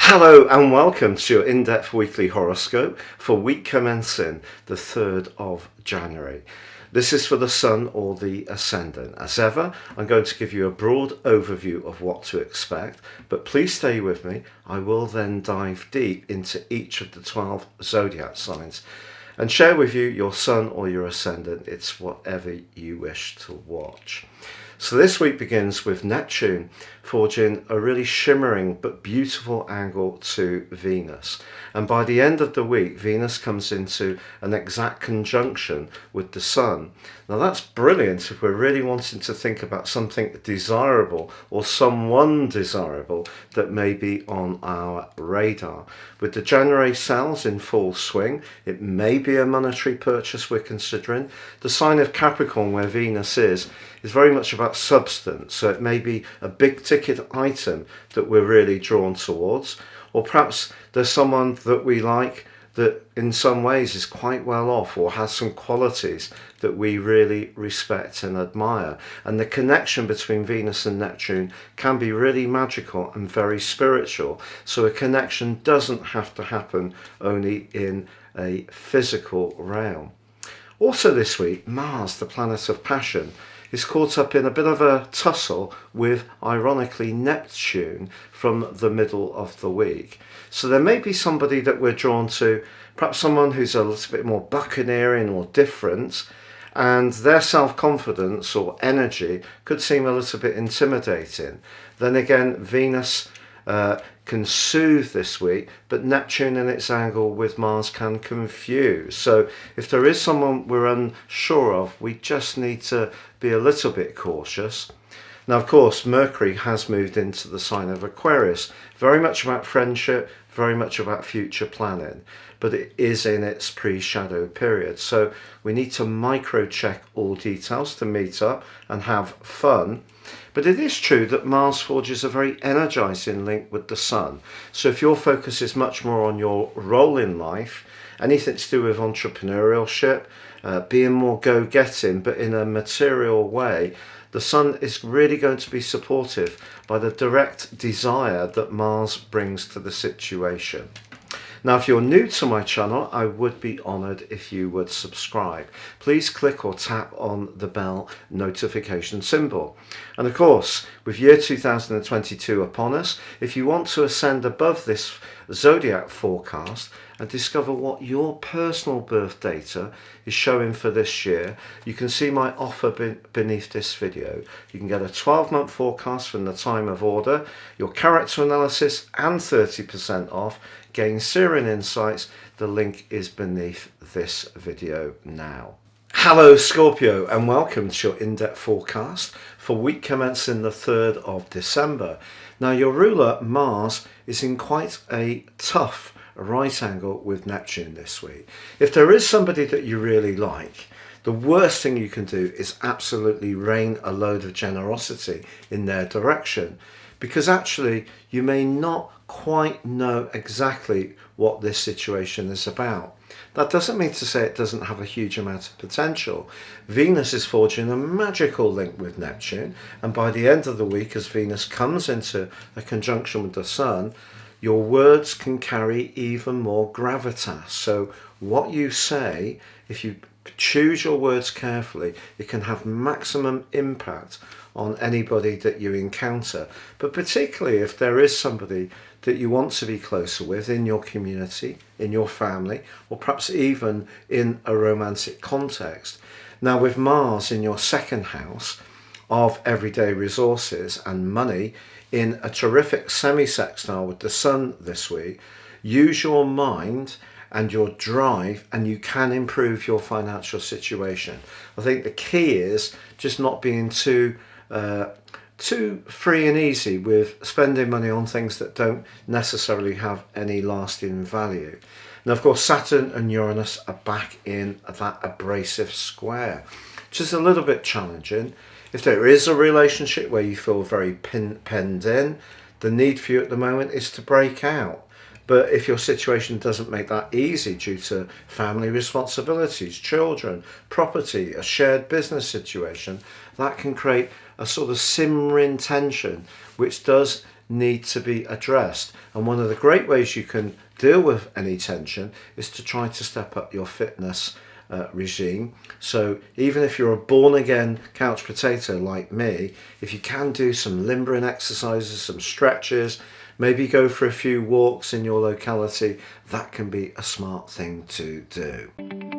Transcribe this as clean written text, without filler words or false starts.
Hello and welcome to your in-depth weekly horoscope for week commencing the 3rd of January. This is for the Sun or the Ascendant. As ever, I'm going to give you a broad overview of what to expect, but please stay with me. I will then dive deep into each of the 12 zodiac signs and share with you your Sun or your Ascendant. It's whatever you wish to watch. So this week begins with Neptune forging a really shimmering but beautiful angle to Venus. And by the end of the week, Venus comes into an exact conjunction with the Sun. Now that's brilliant if we're really wanting to think about something desirable or someone desirable that may be on our radar. With the January sales in full swing, it may be a monetary purchase we're considering. The sign of Capricorn, where Venus is very much about substance. So it may be a big ticket item that we're really drawn towards, or perhaps there's someone that we like that in some ways is quite well off or has some qualities that we really respect and admire. And the connection between Venus and Neptune can be really magical and very spiritual. So a connection doesn't have to happen only in a physical realm. Also this week, Mars, the planet of passion, is caught up in a bit of a tussle with, ironically, Neptune from the middle of the week. So there may be somebody that we're drawn to, perhaps someone who's a little bit more buccaneering or different, and their self-confidence or energy could seem a little bit intimidating. Then again, Venus can soothe this week, but Neptune in its angle with Mars can confuse. So if there is someone we're unsure of, we just need to be a little bit cautious. Now, of course, Mercury has moved into the sign of Aquarius, very much about friendship, very much about future planning, but it is in its pre-shadow period. So we need to micro-check all details to meet up and have fun. But it is true that Mars forges a very energizing link with the Sun. So if your focus is much more on your role in life, anything to do with entrepreneurship, being more go-getting, but in a material way, the Sun is really going to be supportive by the direct desire that Mars brings to the situation. Now, if you're new to my channel, I would be honoured if you would subscribe. Please click or tap on the bell notification symbol. And of course, with year 2022 upon us, if you want to ascend above this zodiac forecast and discover what your personal birth data is showing for this year, you can see my offer beneath this video. You can get a 12-month forecast from the time of order, your character analysis, and 30% off. Gain searing insights. The link is beneath this video now. Hello Scorpio and welcome to your in-depth forecast for week commencing the 3rd of December. Now your ruler Mars is in quite a tough right angle with Neptune this week. If there is somebody that you really like, the worst thing you can do is absolutely rain a load of generosity in their direction, because actually you may not quite know exactly what this situation is about. That doesn't mean to say it doesn't have a huge amount of potential. Venus is forging a magical link with Neptune, and by the end of the week, as Venus comes into a conjunction with the Sun, your words can carry even more gravitas. So what you say, if you choose your words carefully, it can have maximum impact on anybody that you encounter. But particularly if there is somebody that you want to be closer with in your community, in your family, or perhaps even in a romantic context. Now with Mars in your second house of everyday resources and money in a terrific semi-sextile with the Sun this week, use your mind and your drive and you can improve your financial situation. I think the key is just not being too free and easy with spending money on things that don't necessarily have any lasting value. Now, of course, Saturn and Uranus are back in that abrasive square, which is a little bit challenging. If there is a relationship where you feel very penned in, the need for you at the moment is to break out. But if your situation doesn't make that easy due to family responsibilities, children, property, a shared business situation, that can create a sort of simmering tension, which does need to be addressed. And one of the great ways you can deal with any tension is to try to step up your fitness regime. So even if you're a born again couch potato like me, if you can do some limbering exercises, some stretches, maybe go for a few walks in your locality, that can be a smart thing to do.